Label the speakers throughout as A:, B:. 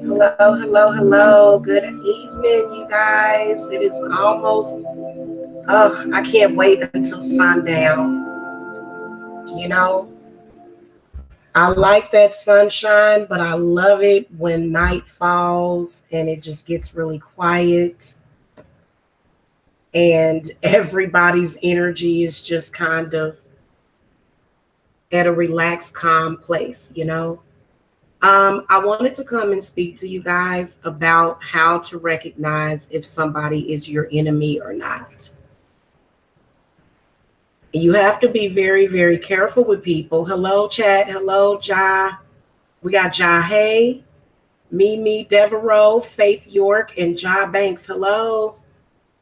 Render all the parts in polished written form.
A: Hello, hello, hello. Good evening, you guys. It is almost, I can't wait until sundown. You know, I like that sunshine, but I love it when night falls and it just gets really quiet and everybody's energy is just kind of at a relaxed, calm place, you know? I wanted to come and speak to you guys about how to recognize if somebody is your enemy or not. You have to be very, very careful with people. Hello, chat. Hello, Ja. We got Ja Hay, Mimi Devereaux, Faith York, and Ja Banks. Hello.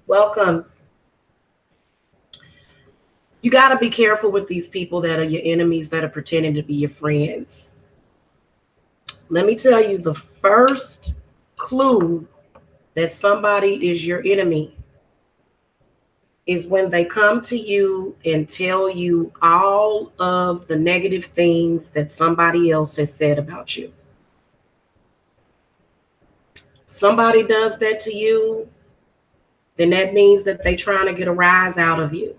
A: Welcome. You got to be careful with these people that are your enemies that are pretending to be your friends. Let me tell you the first clue that somebody is your enemy is when they come to you and tell you all of the negative things that somebody else has said about you. Somebody does that to you, then that means that they're trying to get a rise out of you.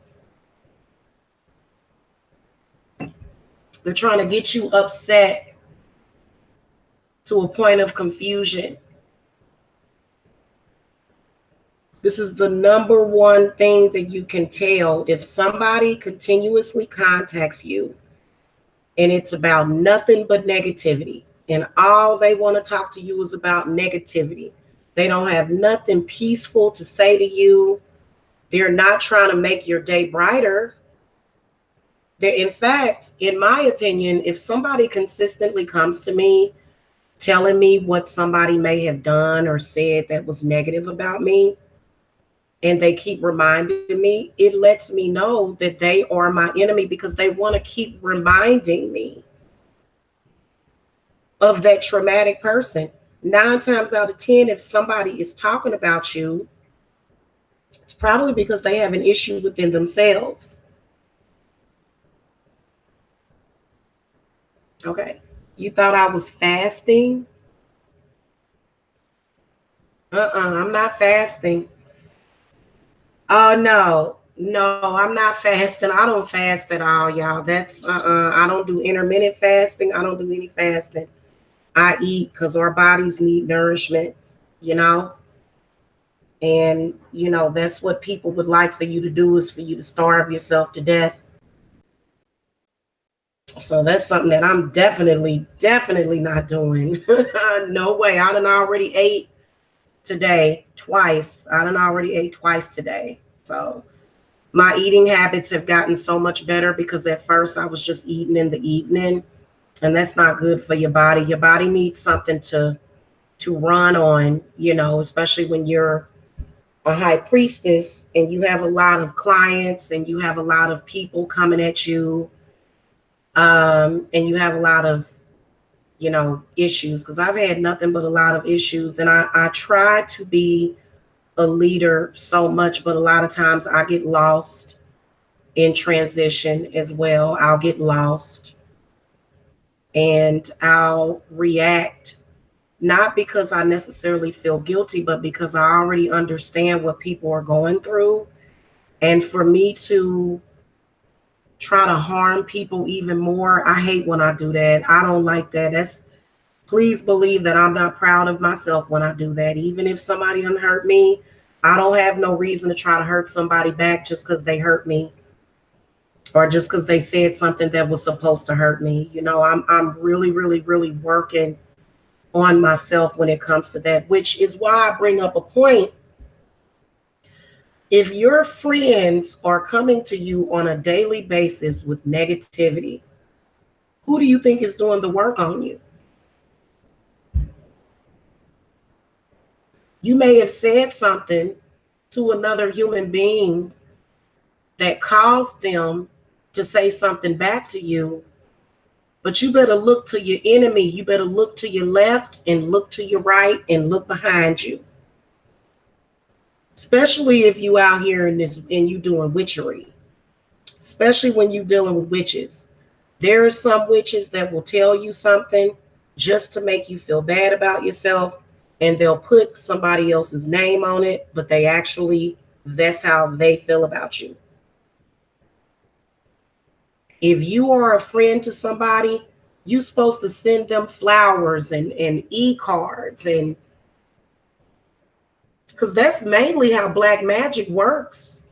A: They're trying to get you upset to a point of confusion. This is the number one thing that you can tell if somebody continuously contacts you and it's about nothing but negativity and all they want to talk to you is about negativity. They don't have nothing peaceful to say to you. They're not trying to make your day brighter. In fact, in my opinion, if somebody consistently comes to me telling me what somebody may have done or said that was negative about me, and they keep reminding me, it lets me know that they are my enemy because they want to keep reminding me of that traumatic person. 9 times out of 10, if somebody is talking about you, it's probably because they have an issue within themselves. Okay. You thought I was fasting? I'm not fasting. Oh, no, I'm not fasting. I don't fast at all, y'all. That's I don't do intermittent fasting. I don't do any fasting. I eat because our bodies need nourishment, you know. And that's what people would like for you to do, is for you to starve yourself to death. So that's something that I'm definitely not doing. No way. I done already ate today twice. I done already ate twice today. So my eating habits have gotten so much better because at first I was just eating in the evening, and that's not good for your body. Your body needs something to run on, especially when you're a high priestess and you have a lot of clients and you have a lot of people coming at you, and you have a lot of issues, because I've had nothing but a lot of issues, and I try to be a leader so much, but a lot of times I get lost in transition as well. I'll get lost and I'll react not because I necessarily feel guilty, but because I already understand what people are going through. And for me to try to harm people even more, I hate when I do that. I don't like that. That's Please believe that I'm not proud of myself when I do that. Even if somebody done hurt me, I don't have no reason to try to hurt somebody back just because they hurt me or just because they said something that was supposed to hurt me. I'm really, really, really working on myself when it comes to that, which is why I bring up a point. If your friends are coming to you on a daily basis with negativity, who do you think is doing the work on you? You may have said something to another human being that caused them to say something back to you, but you better look to your enemy. You better look to your left and look to your right and look behind you. Especially if you out here in this and you doing witchery, especially when you dealing with witches. There are some witches that will tell you something just to make you feel bad about yourself, and they'll put somebody else's name on it, but that's how they feel about you. If you are a friend to somebody, you're supposed to send them flowers and e-cards, and because that's mainly how black magic works.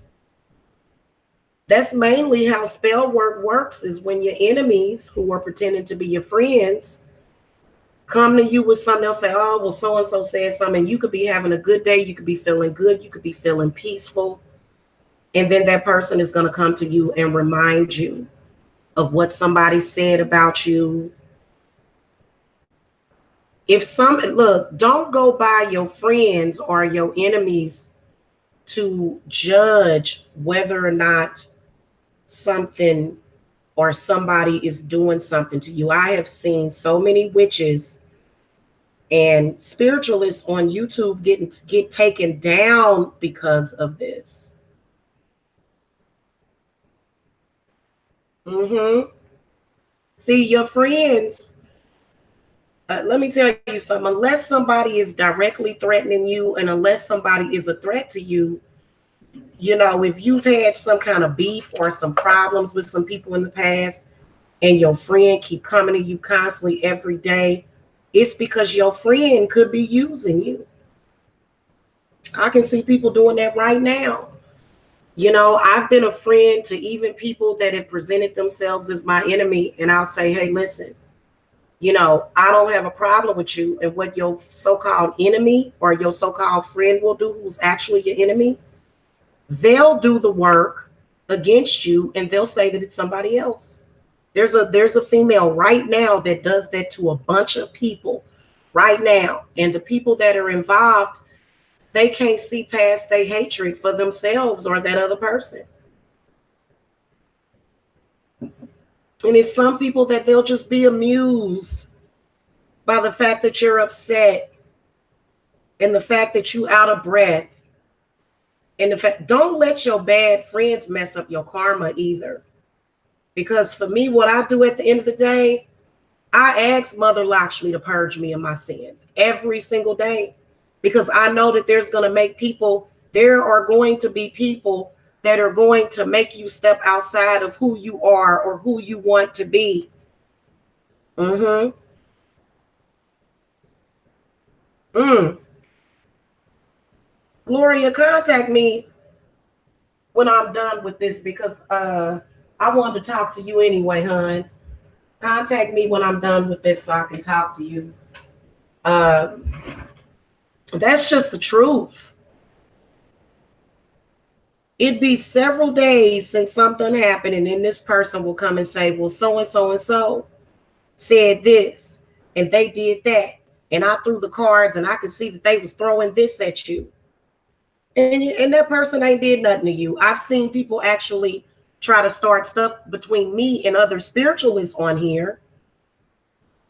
A: That's mainly how spell work works, is when your enemies who are pretending to be your friends come to you with something. They'll say, oh, well, so-and-so said something. You could be having a good day. You could be feeling good. You could be feeling peaceful. And then that person is going to come to you and remind you of what somebody said about you. Look, don't go by your friends or your enemies to judge whether or not something or somebody is doing something to you. I have seen so many witches and spiritualists on YouTube get taken down because of this. See, your friends, let me tell you something. Unless somebody is directly threatening you, and unless somebody is a threat to you, if you've had some kind of beef or some problems with some people in the past, and your friend keep coming to you constantly every day, it's because your friend could be using you. I can see people doing that right now. I've been a friend to even people that have presented themselves as my enemy, and I'll say, hey, listen, I don't have a problem with you. And what your so-called enemy or your so-called friend will do, who's actually your enemy, they'll do the work against you, and they'll say that it's somebody else. There's a female right now that does that to a bunch of people right now. And the people that are involved, they can't see past their hatred for themselves or that other person. And it's some people that they'll just be amused by the fact that you're upset and the fact that you out of breath. And the fact, don't let your bad friends mess up your karma either. Because for me, what I do at the end of the day, I ask Mother Lakshmi to purge me of my sins every single day. Because I know that there are going to be people that are going to make you step outside of who you are or who you want to be. Gloria, contact me when I'm done with this, because I wanted to talk to you anyway, hon. Contact me when I'm done with this so I can talk to you. That's just the truth. It'd be several days since something happened, and then this person will come and say, well, so and so and so said this, and they did that, and I threw the cards, and I could see that they was throwing this at you. And that person ain't did nothing to you. I've seen people actually try to start stuff between me and other spiritualists on here.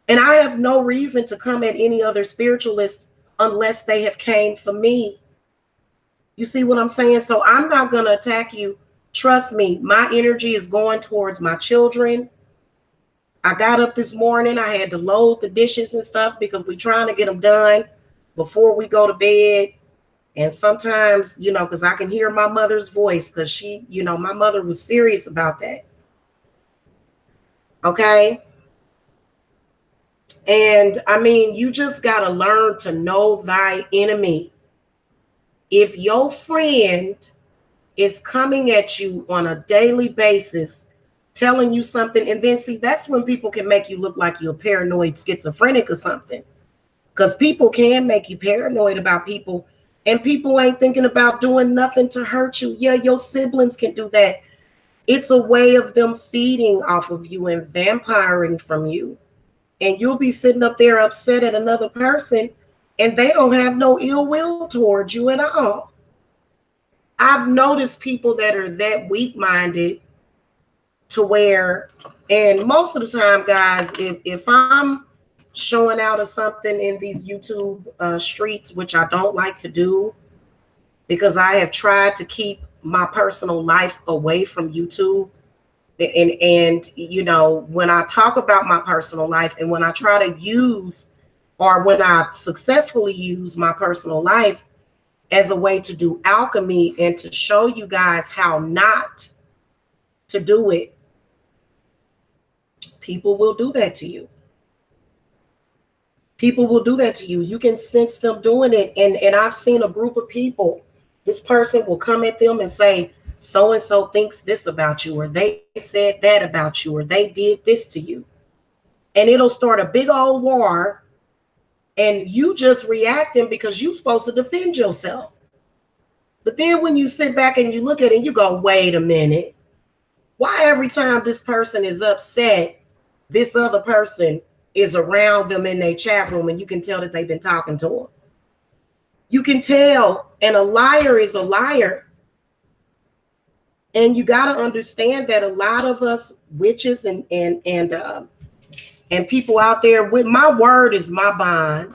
A: And I have no reason to come at any other spiritualist unless they have came for me. You see what I'm saying? So I'm not going to attack you. Trust me, my energy is going towards my children. I got up this morning. I had to load the dishes and stuff because we're trying to get them done before we go to bed. And sometimes, because I can hear my mother's voice, because she, my mother was serious about that. Okay. And I mean, you just got to learn to know thy enemy. If your friend is coming at you on a daily basis, telling you something, and then see, that's when people can make you look like you're paranoid schizophrenic or something. Because people can make you paranoid about people, and people ain't thinking about doing nothing to hurt you. Yeah, your siblings can do that. It's a way of them feeding off of you and vampiring from you. And you'll be sitting up there upset at another person, and they don't have no ill will towards you at all. I've noticed people that are that weak-minded to where, and most of the time, guys, if I'm showing out of something in these YouTube streets, which I don't like to do, because I have tried to keep my personal life away from YouTube. And when I talk about my personal life, and when I try to use, or when I successfully use my personal life as a way to do alchemy and to show you guys how not to do it, people will do that to you. People will do that to you. You can sense them doing it. And I've seen a group of people, this person will come at them and say, so and so thinks this about you, or they said that about you, or they did this to you. And it'll start a big old war, and you just reacting because you're supposed to defend yourself. But then when you sit back and you look at it, you go, wait a minute. Why every time this person is upset, this other person is around them in their chat room, and you can tell that they've been talking to them? You can tell, and a liar is a liar. And you got to understand that a lot of us witches and people out there, with my word is my bond.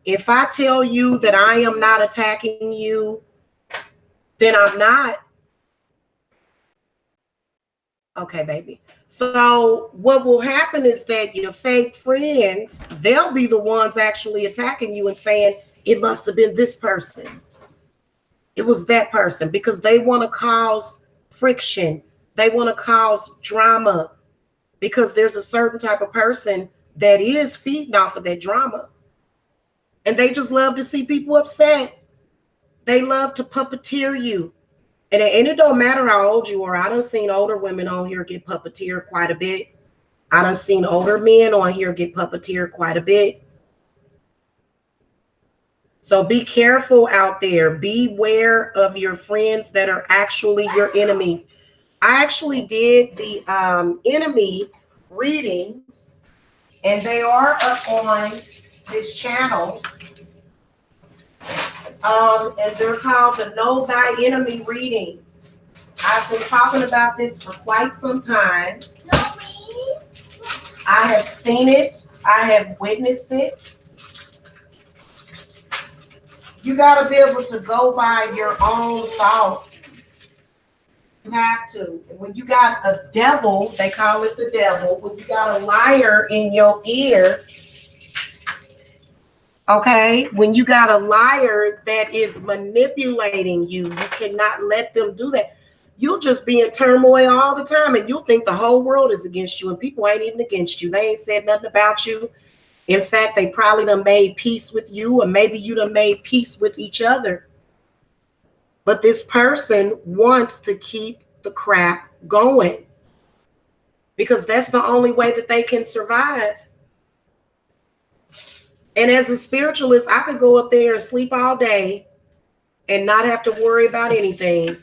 A: If I tell you that I am not attacking you, then I'm not. Okay, baby. So what will happen is that your fake friends, they'll be the ones actually attacking you and saying, it must have been this person. It was that person, because they want to cause friction. They want to cause drama, because there's a certain type of person that is feeding off of that drama. And they just love to see people upset. They love to puppeteer you. And it don't matter how old you are. I done seen older women on here get puppeteered quite a bit. I done seen older men on here get puppeteered quite a bit. So be careful out there. Beware of your friends that are actually your enemies. I actually did the enemy readings, and they are up on this channel. And they're called the Know Thy Enemy readings. I've been talking about this for quite some time. I have seen it. I have witnessed it. You got to be able to go by your own thought. You have to. When you got a devil, they call it the devil. When you got a liar in your ear, okay, when you got a liar that is manipulating you, you cannot let them do that. You'll just be in turmoil all the time, and you'll think the whole world is against you, and people ain't even against you. They ain't said nothing about you. In fact, they probably done made peace with you, or maybe you done made peace with each other. But this person wants to keep the crap going, because that's the only way that they can survive. And as a spiritualist, I could go up there and sleep all day and not have to worry about anything.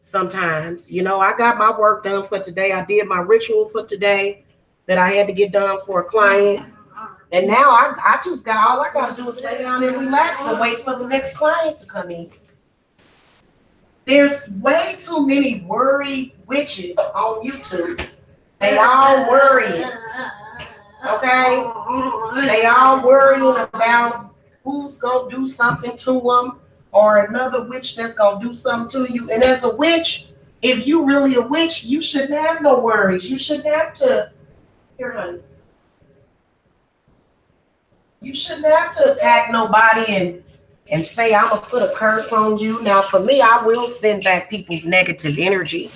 A: Sometimes, I got my work done for today. I did my ritual for today that I had to get done for a client. And now I just got, all I got to do is lay down and relax and wait for the next client to come in. There's way too many worried witches on YouTube. They all worrying. Okay? They all worrying about who's going to do something to them, or another witch that's going to do something to you. And as a witch, if you really a witch, you shouldn't have no worries. You shouldn't have to Here, honey. You shouldn't have to attack nobody and say I'm gonna put a curse on you. Now, for me, I will send back people's negative energy.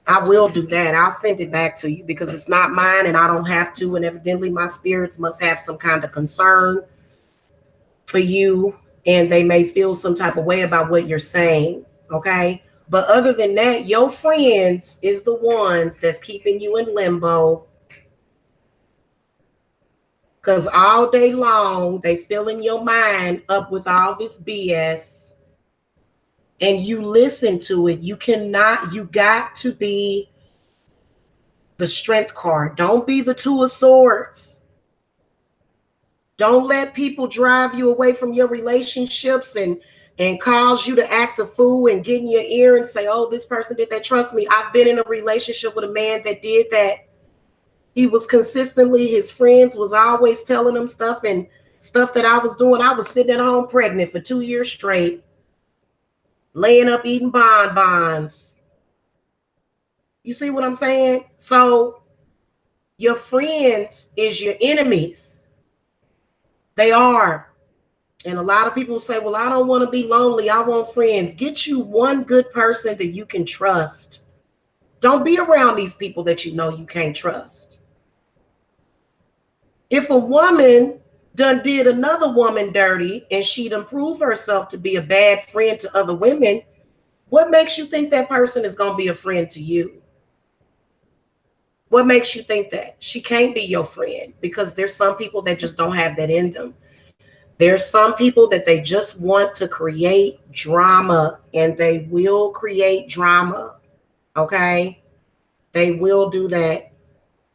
A: I will do that. I'll send it back to you because it's not mine and I don't have to. And evidently, my spirits must have some kind of concern for you and they may feel some type of way about what you're saying. Okay. But other than that, your friends is the ones that's keeping you in limbo. Because all day long, they filling your mind up with all this BS. And you listen to it. You cannot, you got to be the strength card. Don't be the two of swords. Don't let people drive you away from your relationships and cause you to act a fool and get in your ear and say, oh, this person did that. Trust me, I've been in a relationship with a man that did that. He was consistently, his friends was always telling him stuff and stuff that I was doing. I was sitting at home pregnant for 2 years straight, laying up eating bonbons. You see what I'm saying? So your friends is your enemies. They are. And a lot of people say, well, I don't want to be lonely. I want friends. Get you one good person that you can trust. Don't be around these people that you know you can't trust. If a woman done did another woman dirty and she'd improve herself to be a bad friend to other women, what makes you think that person is going to be a friend to you? What makes you think that? She can't be your friend because there's some people that just don't have that in them. There's some people that they just want to create drama and they will create drama. Okay? They will do that.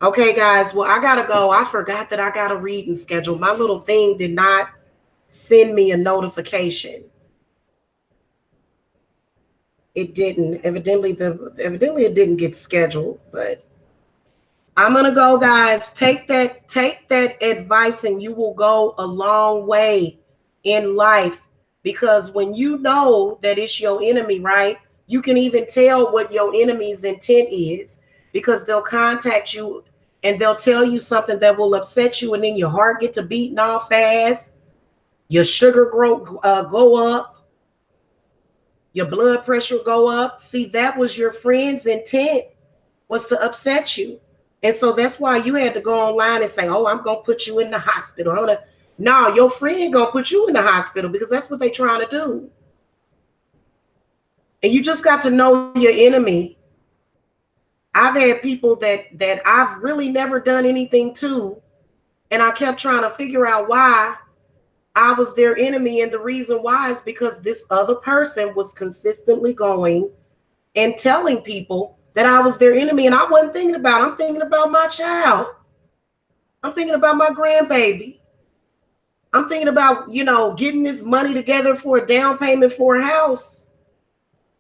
A: Okay, guys. Well, I got to go. I forgot that I got a reading schedule. My little thing did not send me a notification. It didn't. Evidently it didn't get scheduled, but I'm going to go, guys. Take that advice and you will go a long way in life, because when you know that it's your enemy, right? You can even tell what your enemy's intent is because they'll contact you and they'll tell you something that will upset you and then your heart get to beating all fast. Your sugar go up. Your blood pressure go up. See, that was your friend's intent, was to upset you. And so that's why you had to go online and say, oh, I'm going to put you in the hospital. No, your friend going to put you in the hospital because that's what they're trying to do. And you just got to know your enemy. I've had people that I've really never done anything to, and I kept trying to figure out why I was their enemy. And the reason why is because this other person was consistently going and telling people that I was their enemy. And I wasn't thinking about it. I'm thinking about my child. I'm thinking about my grandbaby. I'm thinking about, getting this money together for a down payment for a house.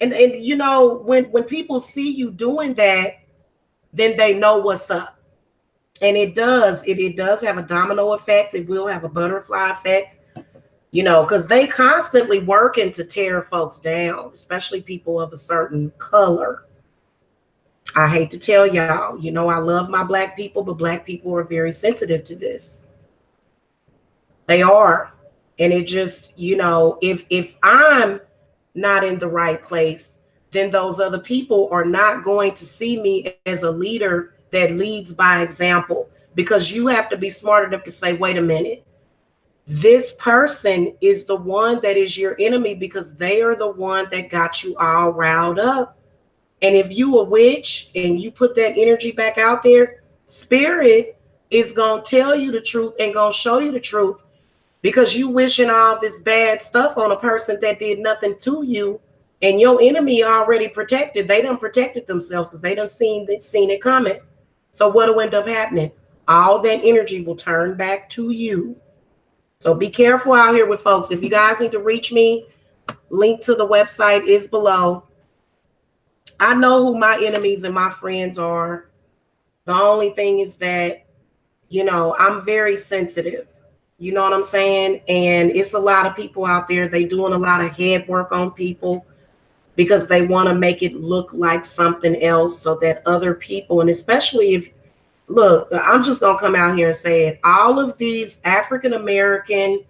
A: And when people see you doing that, then they know what's up. And it does have a domino effect. It will have a butterfly effect, because they constantly working to tear folks down, especially people of a certain color. I hate to tell y'all, I love my Black people, but Black people are very sensitive to this. They are. And it just, if I'm not in the right place, then those other people are not going to see me as a leader that leads by example, because you have to be smart enough to say, wait a minute, this person is the one that is your enemy because they are the one that got you all riled up. And if you a witch and you put that energy back out there, spirit is going to tell you the truth and going to show you the truth, because you wishing all this bad stuff on a person that did nothing to you, and your enemy already protected. They done protected themselves because they done seen it coming. So what will end up happening? All that energy will turn back to you. So be careful out here with folks. If you guys need to reach me, link to the website is below. I know who my enemies and my friends are. The only thing is that, I'm very sensitive. You know what I'm saying? And it's a lot of people out there. They doing a lot of head work on people because they want to make it look like something else so that other people, and especially Look, I'm just gonna come out here and say it. All of these African American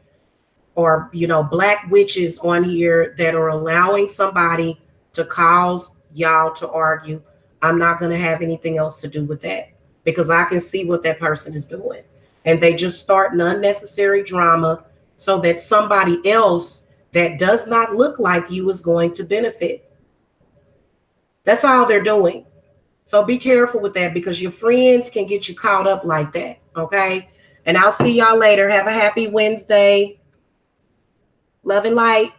A: or black witches on here that are allowing somebody to cause y'all to argue, I'm not going to have anything else to do with that, because I can see what that person is doing, and they just start an unnecessary drama so that somebody else that does not look like you is going to benefit. That's all they're doing. So be careful with that, because your friends can get you caught up like that. Okay, and I'll see y'all later. Have a happy Wednesday. Love and light.